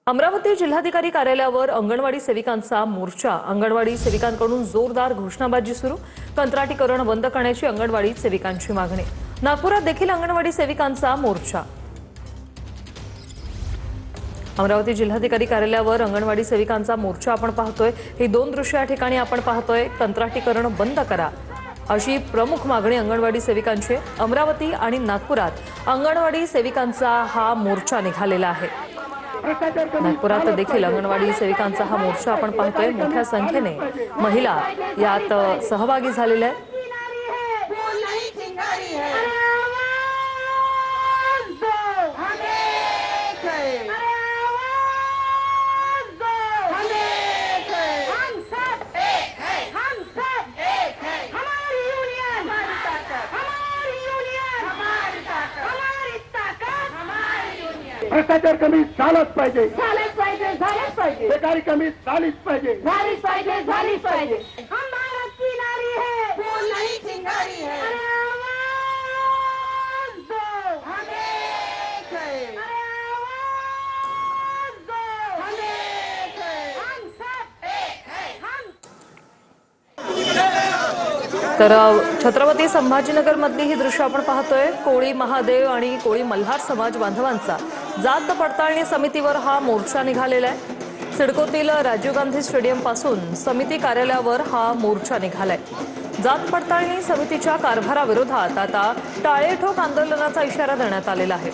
अमरावती जिल्हाधिकारी कार्यालयावर अंगणवाडी सेविकांचा मोर्चा। अंगणवाडी सेविकांकडून जोरदार घोषणाबाजी सुरू। कंत्राटीकरण बंद करण्याची अंगणवाडी सेविकांची मागणी। नागपुरात देखील अंगणवाडी सेविकांचा मोर्चा। अमरावती जिल्हाधिकारी कार्यालयावर अंगणवाडी सेविकांचा मोर्चा आपण पाहतोय। ही दोन दृश्य या ठिकाणी आपण पाहतोय। कंत्राटीकरण बंद करा अशी प्रमुख मागणी अंगणवाडी सेविकांची। अमरावती आणि नागपुरात अंगणवाडी सेविकांचा हा मोर्चा निघालेला आहे। नागपुरात देखील अंगणवाडी सेविकांचा हा मोर्चा आपण पाहतोय। मोठ्या संख्येने महिला यात सहभागी झालेल्या आहेत। भ्रष्टाचार कमी झालाच पाहिजे, झालेच पाहिजे, झालेच पाहिजे, बेकारी कमी झालीच पाहिजे, झालीच पाहिजे, झालीच पाहिजे। हम भारत की नारी है, फूल नहीं चिंगारी है। अरे आवाज दो, हम एक हैं। अरे आवाज दो, हम एक हैं। हम सब एक हैं। हम तर छत्रपती संभाजीनगर मधली ही दृश्य आपण पाहतोय। कोळी महादेव आणि कोळी मल्हार समाज बांधवांचा जात पडताळणी समितीवर हा मोर्चा निघालेला आहे। सिडकोतील राजीव गांधी स्टेडियम पासून समिती कार्यालयावर हा मोर्चा निघालाय। जात पडताळणी समितीच्या कारभाराविरोधात आता टाळेठोक आंदोलनाचा इशारा देण्यात आलेला आहे।